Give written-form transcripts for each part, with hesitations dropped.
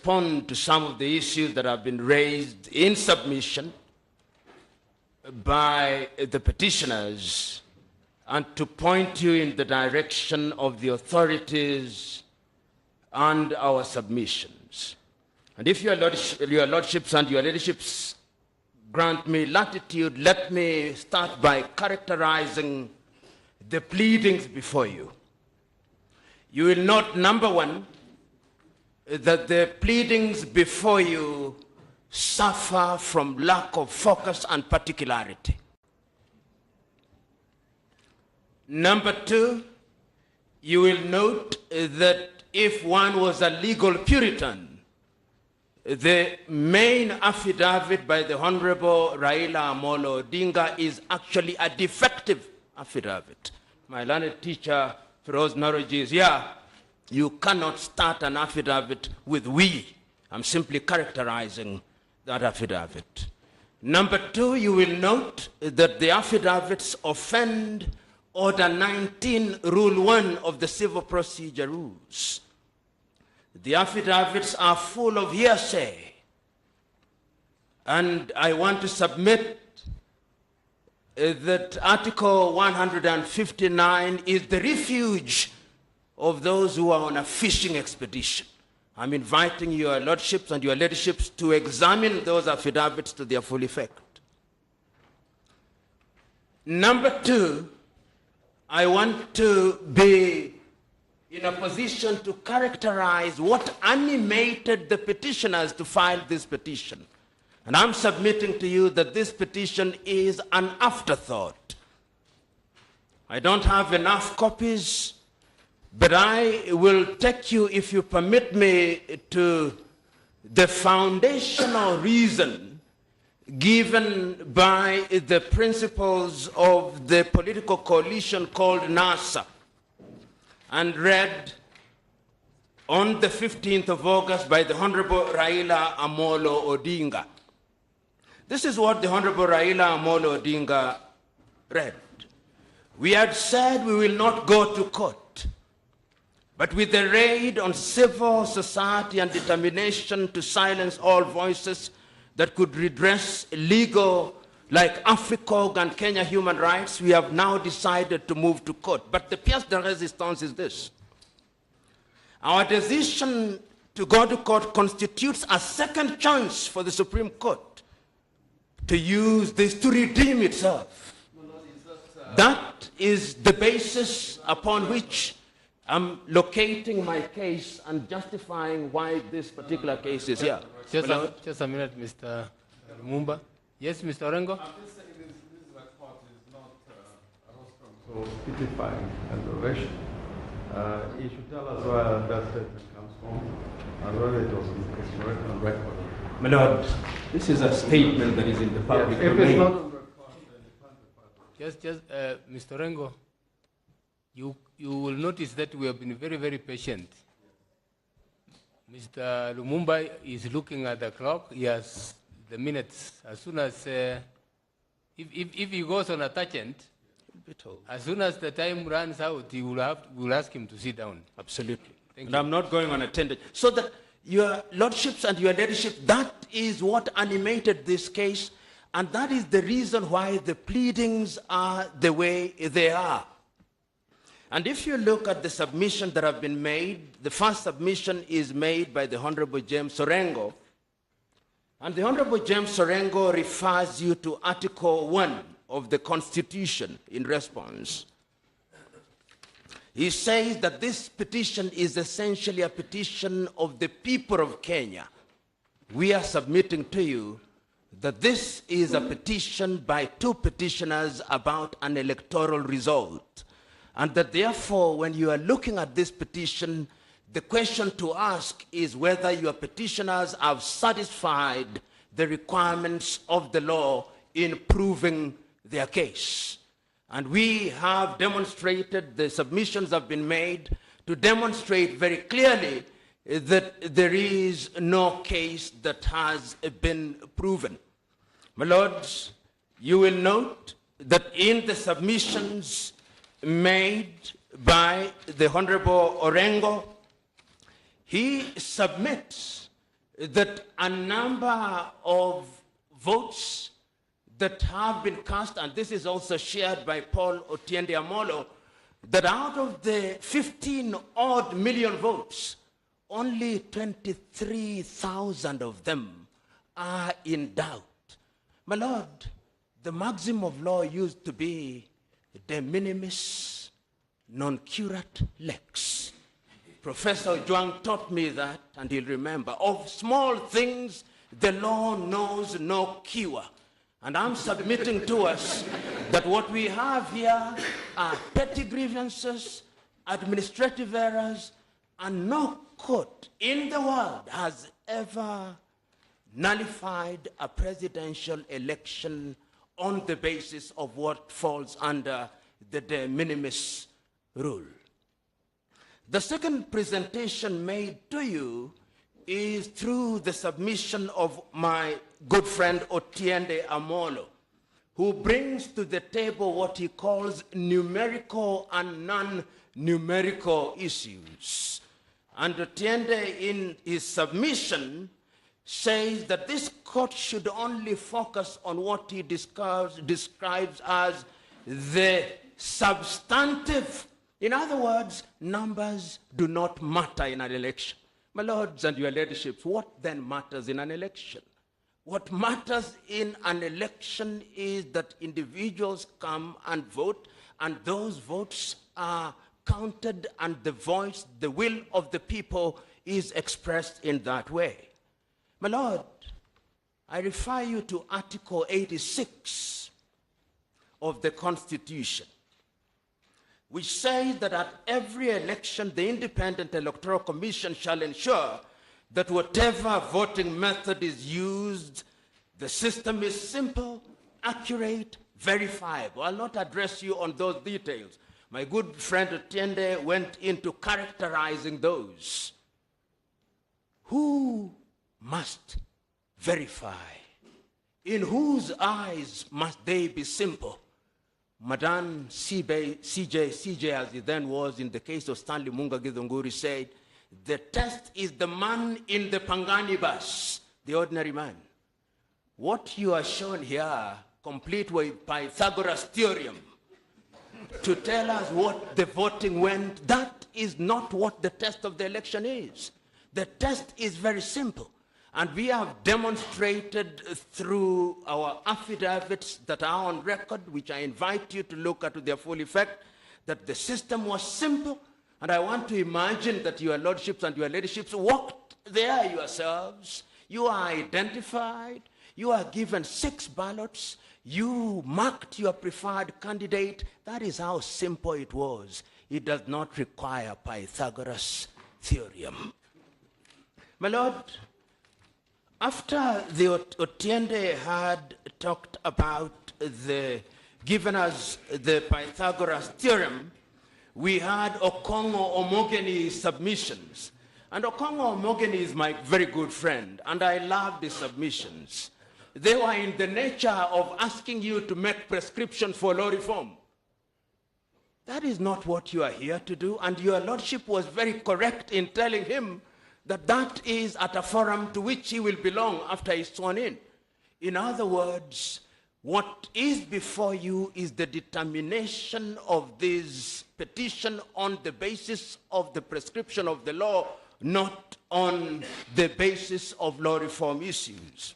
respond to some of the issues that have been raised in submission by the petitioners and to point you in the direction of the authorities and our submissions. And if your lordships and your ladieships grant me latitude, let me start by characterizing the pleadings before you. You will note, number one, that the pleadings before you suffer from lack of focus and particularity. Number two, you will note that if one was a legal Puritan, the main affidavit by the Honorable Raila Amolo Odinga is actually a defective affidavit. My learned teacher, Feroz Naroji, is here. You cannot start an affidavit with "we." I'm simply characterizing that affidavit. Number two, you will note that the affidavits offend Order 19, Rule 1 of the Civil Procedure Rules. The affidavits are full of hearsay, and I want to submit that Article 159 is the refuge of those who are on a fishing expedition. I'm inviting your lordships and your ladyships to examine those affidavits to their full effect. Number two, I want to be in a position to characterize what animated the petitioners to file this petition. And I'm submitting to you that this petition is an afterthought. I don't have enough copies, but I will take you, if you permit me, to the foundational reason given by the principles of the political coalition called NASA, and read on the 15th of August by the Honorable Raila Amolo Odinga. This is what the Honorable Raila Amolo Odinga read. We had said we will not go to court, but with the raid on civil society and determination to silence all voices that could redress legal, like AFRICOG and Kenya human rights, we have now decided to move to court. But the pièce de résistance is this. Our decision to go to court constitutes a second chance for the Supreme Court to use this to redeem itself. That is the basis upon which I'm locating my case and justifying why this particular case is here. Just a minute, Mr. Lumumba. Yes, Mr. Orengo? I'm just saying this report is not a rostrum, so speechifying adoration. He should tell us where that statement comes from and whether it was correct on record. My Lord, this is a statement that is in the public domain. If it's not on record, then it can't be public. Mr. Orengo, you will notice that we have been very, very patient. Mr. Lumumba is looking at the clock. He has the minutes. As soon as, if he goes on a tangent, as soon as the time runs out, we'll ask him to sit down. Absolutely. Thank and you. I'm not going on a tangent. So that your lordships and your ladyship, that is what animated this case, and that is the reason why the pleadings are the way they are. And if you look at the submissions that have been made, the first submission is made by the Honorable James Orengo. And the Honorable James Orengo refers you to Article 1 of the Constitution in response. He says that this petition is essentially a petition of the people of Kenya. We are submitting to you that this is a petition by two petitioners about an electoral result. And that therefore, when you are looking at this petition, the question to ask is whether your petitioners have satisfied the requirements of the law in proving their case. And we have demonstrated, the submissions have been made to demonstrate very clearly that there is no case that has been proven. My lords, you will note that in the submissions made by the Honorable Orengo, he submits that a number of votes that have been cast, and this is also shared by Paul Otiende Amolo, that out of the 15-odd million votes, only 23,000 of them are in doubt. My Lord, the maxim of law used to be de minimis non curat lex. Professor Juang taught me that, and he'll remember. Of small things, the law knows no cure. And I'm submitting to us that what we have here are petty grievances, administrative errors, and no court in the world has ever nullified a presidential election on the basis of what falls under the de minimis rule. The second presentation made to you is through the submission of my good friend Otiende Amolo, who brings to the table what he calls numerical and non-numerical issues. And Otiende, in his submission, says that this court should only focus on what he describes as the substantive. In other words, numbers do not matter in an election. My lords and your ladyship, what then matters in an election? What matters in an election is that individuals come and vote, and those votes are counted, and the voice, the will of the people is expressed in that way. My Lord, I refer you to Article 86 of the Constitution, which says that at every election, the Independent Electoral Commission shall ensure that whatever voting method is used, the system is simple, accurate, verifiable. I'll not address you on those details. My good friend Otiende went into characterizing those. Who must verify? In whose eyes must they be simple? Madame CJ, as he then was in the case of Stanley Munga Githunguri, said, the test is the man in the Pangani bus, the ordinary man. What you are shown here, complete with Pythagoras' theorem, to tell us what the voting went, that is not what the test of the election is. The test is very simple. And we have demonstrated through our affidavits that are on record, which I invite you to look at to their full effect, that the system was simple. And I want to imagine that your lordships and your ladyships walked there yourselves. You are identified. You are given 6 ballots. You marked your preferred candidate. That is how simple it was. It does not require Pythagoras' theorem. My Lord, after the Otiende had talked about given us the Pythagoras theorem, we had Okongo Omogeni's submissions. And Okongo Omogeni is my very good friend, and I love the submissions. They were in the nature of asking you to make prescription for law reform. That is not what you are here to do, and your lordship was very correct in telling him that that is at a forum to which he will belong after he's sworn in. In other words, what is before you is the determination of this petition on the basis of the prescription of the law, not on the basis of law reform issues.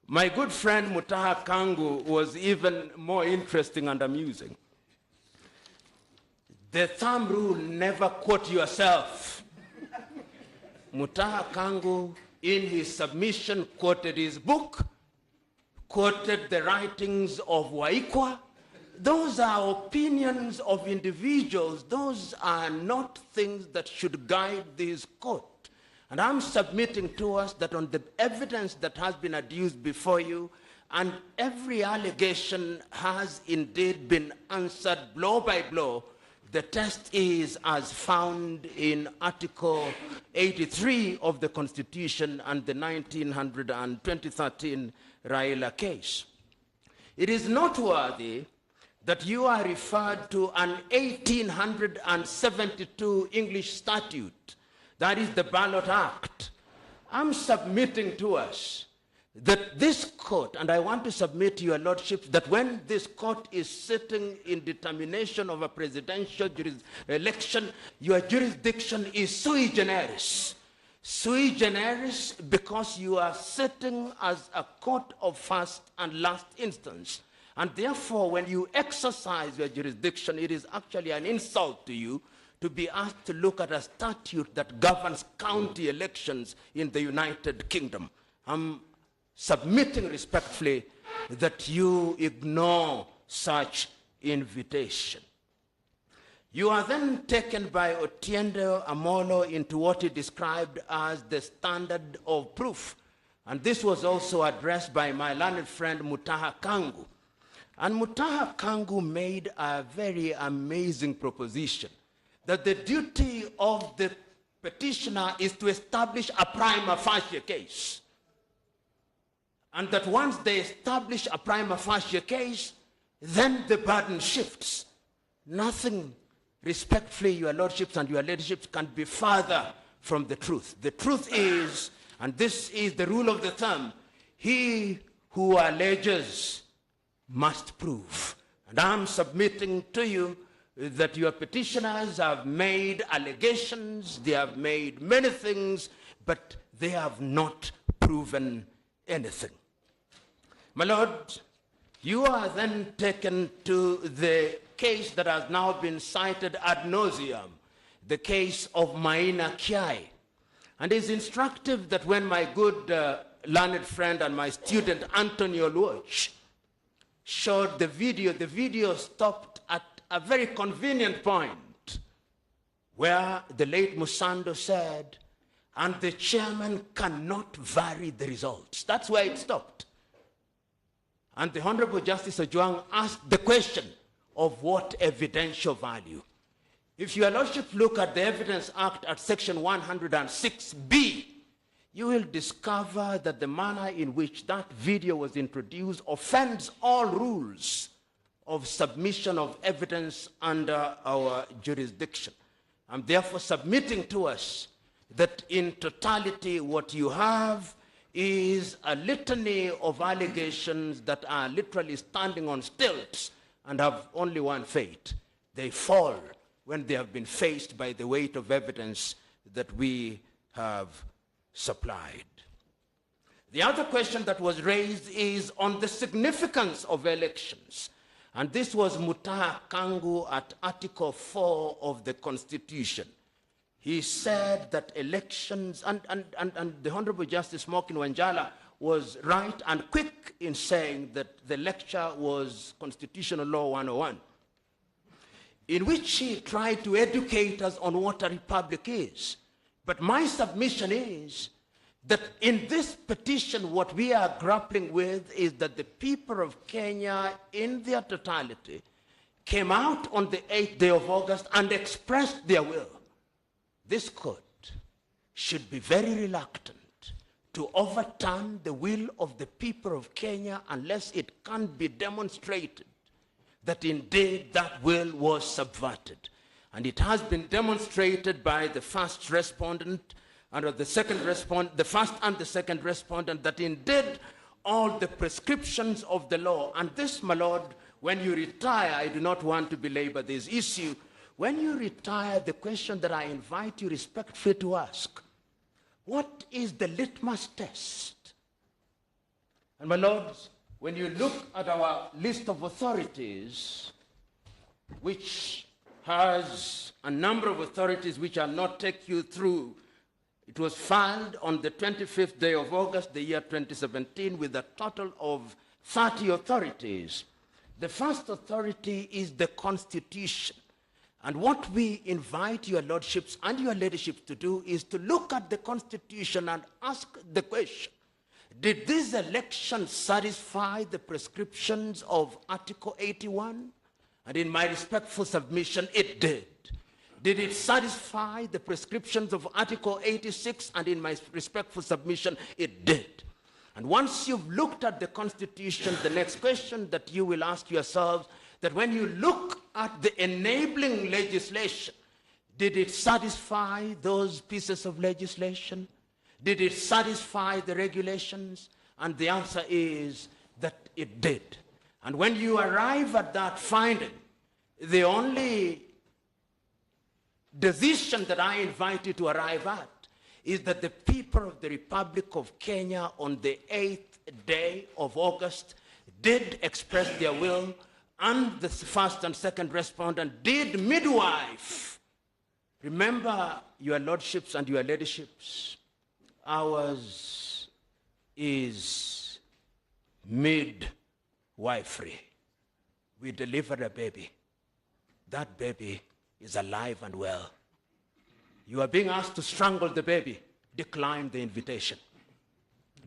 My good friend Mutaha Kangu was even more interesting and amusing. The thumb rule, never quote yourself. Mutaha Kangu, in his submission, quoted his book, quoted the writings of Waikwa. Those are opinions of individuals. Those are not things that should guide this court. And I'm submitting to us that on the evidence that has been adduced before you, and every allegation has indeed been answered blow by blow, the test is as found in Article 83 of the Constitution and the 2013 Raila case. It is noteworthy that you are referred to an 1872 English statute, that is the Ballot Act, I'm submitting to us that this court, and I want to submit to your lordship that when this court is sitting in determination of a presidential election, your jurisdiction is sui generis. Sui generis because you are sitting as a court of first and last instance. And therefore, when you exercise your jurisdiction, it is actually an insult to you to be asked to look at a statute that governs county elections in the United Kingdom. I'm submitting respectfully that you ignore such invitation. You are then taken by Otiende Amolo into what he described as the standard of proof. And this was also addressed by my learned friend Mutaha Kangu. And Mutaha Kangu made a very amazing proposition that the duty of the petitioner is to establish a prima facie case. And that once they establish a prima facie case, then the burden shifts. Nothing, respectfully, your lordships and your ladyships, can be further from the truth. The truth is, and this is the rule of the thumb, he who alleges must prove. And I'm submitting to you that your petitioners have made allegations, they have made many things, but they have not proven anything. My lord, you are then taken to the case that has now been cited ad nauseum, the case of Maina Kiai. And it's instructive that when my good learned friend and my student Antonio Luoch showed the video stopped at a very convenient point where the late Musando said, and the chairman cannot vary the results. That's where it stopped. And the Honorable Justice Ojwang asked the question of what evidential value. If your lordship look at the Evidence Act at section 106B, you will discover that the manner in which that video was introduced offends all rules of submission of evidence under our jurisdiction. I'm therefore submitting to us that in totality what you have is a litany of allegations that are literally standing on stilts and have only one fate. They fall when they have been faced by the weight of evidence that we have supplied. The other question that was raised is on the significance of elections. And this was Mutaha Kangu at Article 4 of the Constitution. He said that elections, and the Honorable Justice Mokin Wanjala was right and quick in saying that the lecture was Constitutional Law 101, in which he tried to educate us on what a republic is. But my submission is that in this petition, what we are grappling with is that the people of Kenya in their totality came out on the 8th day of August and expressed their will. This court should be very reluctant to overturn the will of the people of Kenya unless it can be demonstrated that indeed that will was subverted. And it has been demonstrated by the first respondent and the second respondent, the first and the second respondent, that indeed all the prescriptions of the law, and this, my lord, when you retire, I do not want to belabor this issue. When you retire, the question that I invite you respectfully to ask, what is the litmus test? And my lords, when you look at our list of authorities, which has a number of authorities which I'll not take you through, it was filed on the 25th day of August, the year 2017, with a total of 30 authorities. The first authority is the Constitution. And what we invite your lordships and your ladyships to do is to look at the Constitution and ask the question, did this election satisfy the prescriptions of Article 81? And in my respectful submission, it did. Did it satisfy the prescriptions of Article 86? And in my respectful submission, it did. And once you've looked at the Constitution, the next question that you will ask yourselves, that when you look at the enabling legislation, did it satisfy those pieces of legislation? Did it satisfy the regulations? And the answer is that it did. And when you arrive at that finding, the only decision that I invite you to arrive at is that the people of the Republic of Kenya on the 8th day of August did express their will, and the first and second respondent did midwife. Remember, your lordships and your ladyships, ours is midwifery. We delivered a baby. That baby is alive and well. You are being asked to strangle the baby. Decline the invitation.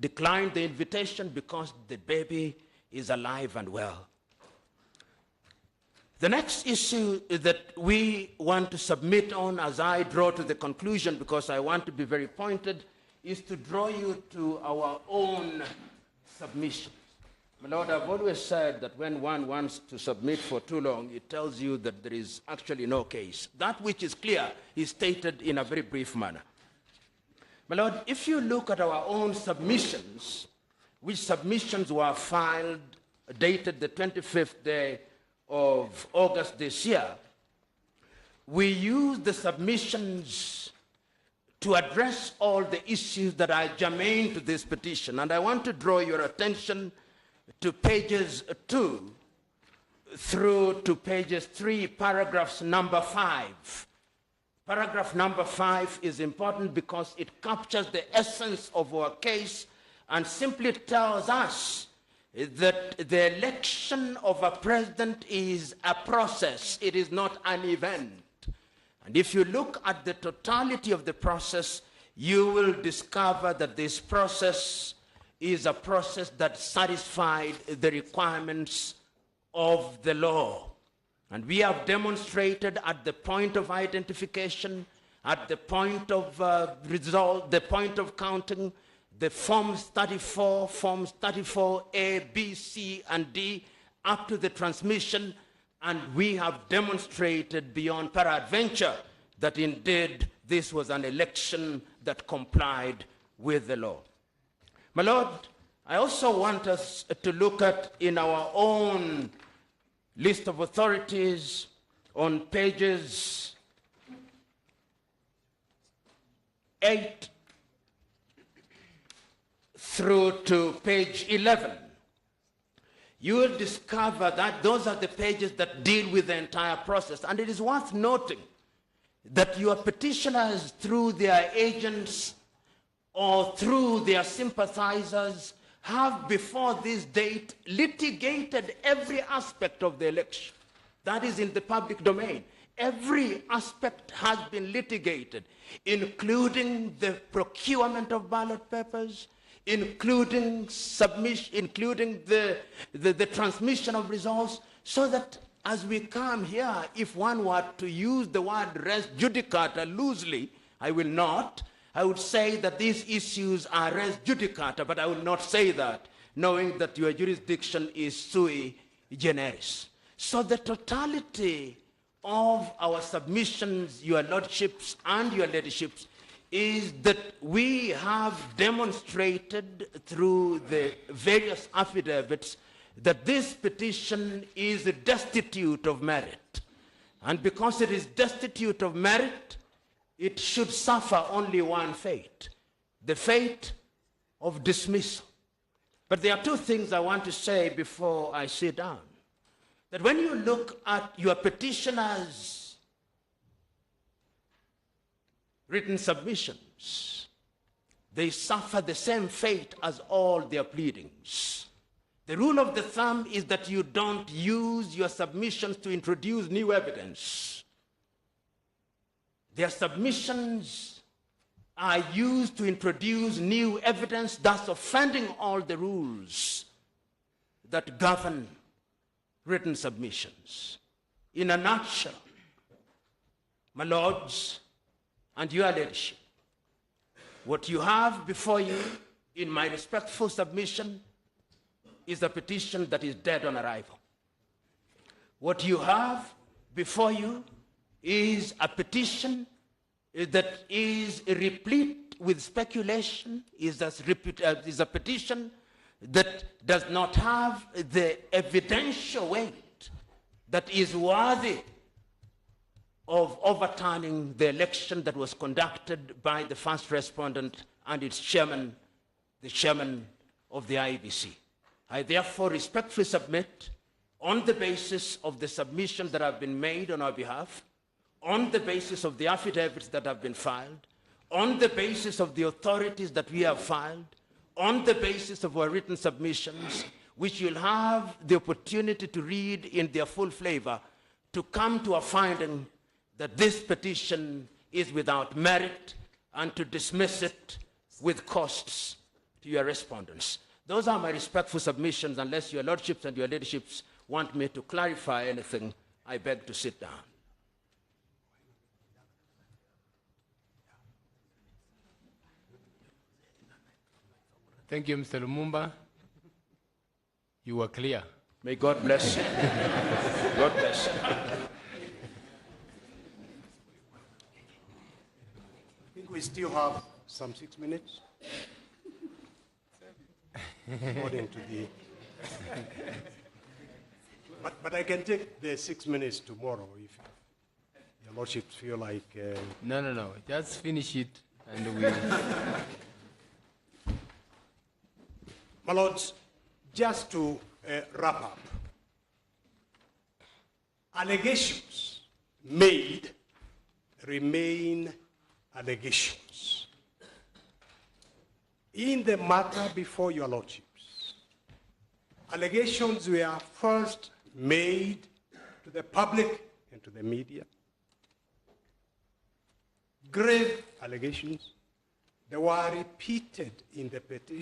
Decline the invitation because the baby is alive and well. The next issue that we want to submit on as I draw to the conclusion, because I want to be very pointed, is to draw you to our own submission. My Lord, I've always said that when one wants to submit for too long, it tells you that there is actually no case. That which is clear is stated in a very brief manner. My Lord, if you look at our own submissions, which submissions were filed, dated the 25th day of August this year, we use the submissions to address all the issues that are germane to this petition. And I want to draw your attention to pages 2 through to pages 3, paragraphs number 5. Paragraph number 5 is important because it captures the essence of our case and simply tells us that the election of a president is a process. It is not an event. And if you look at the totality of the process, you will discover that this process is a process that satisfied the requirements of the law. And we have demonstrated at the point of identification, at the point of result, the point of counting, the forms 34, forms 34A, B, C, and D, up to the transmission, and we have demonstrated beyond peradventure that indeed this was an election that complied with the law. My Lord, I also want us to look at in our own list of authorities on pages 8 through to page 11, you will discover that those are the pages that deal with the entire process. And it is worth noting that your petitioners, through their agents or through their sympathizers, have before this date litigated every aspect of the election. That is in the public domain. Every aspect has been litigated, including the procurement of ballot papers, including submission, including the transmission of results, so that as we come here, if one were to use the word res judicata loosely, I will not. I would say that these issues are res judicata, but I will not say that, knowing that your jurisdiction is sui generis. So the totality of our submissions, your lordships and your ladyships, is that we have demonstrated through the various affidavits that this petition is destitute of merit. And because it is destitute of merit, it should suffer only one fate, the fate of dismissal. But there are two things I want to say before I sit down. That when you look at your petitioners' written submissions, they suffer the same fate as all their pleadings. The rule of the thumb is that you don't use your submissions to introduce new evidence. Their submissions are used to introduce new evidence, thus offending all the rules that govern written submissions. In a nutshell, my lords and your ladyship, what you have before you in my respectful submission is a petition that is dead on arrival. What you have before you is a petition that is replete with speculation, is a petition that does not have the evidential weight that is worthy of overturning the election that was conducted by the first respondent and its chairman, the chairman of the IEBC. I therefore respectfully submit, on the basis of the submission that have been made on our behalf, on the basis of the affidavits that have been filed, on the basis of the authorities that we have filed, on the basis of our written submissions, which you'll have the opportunity to read in their full flavor, to come to a finding that this petition is without merit and to dismiss it with costs to your respondents. Those are my respectful submissions. Unless your lordships and your ladyships want me to clarify anything, I beg to sit down. Thank you, Mr. Lumumba. You were clear. May God bless you. God bless you. I think we still have some 6 minutes. According to the... but I can take the 6 minutes tomorrow if your lordships feel like... No. Just finish it and we'll... My lords, just to wrap up, allegations made remain allegations. In the matter before your lordships, allegations were first made to the public and to the media. Grave allegations, they were repeated in the petition.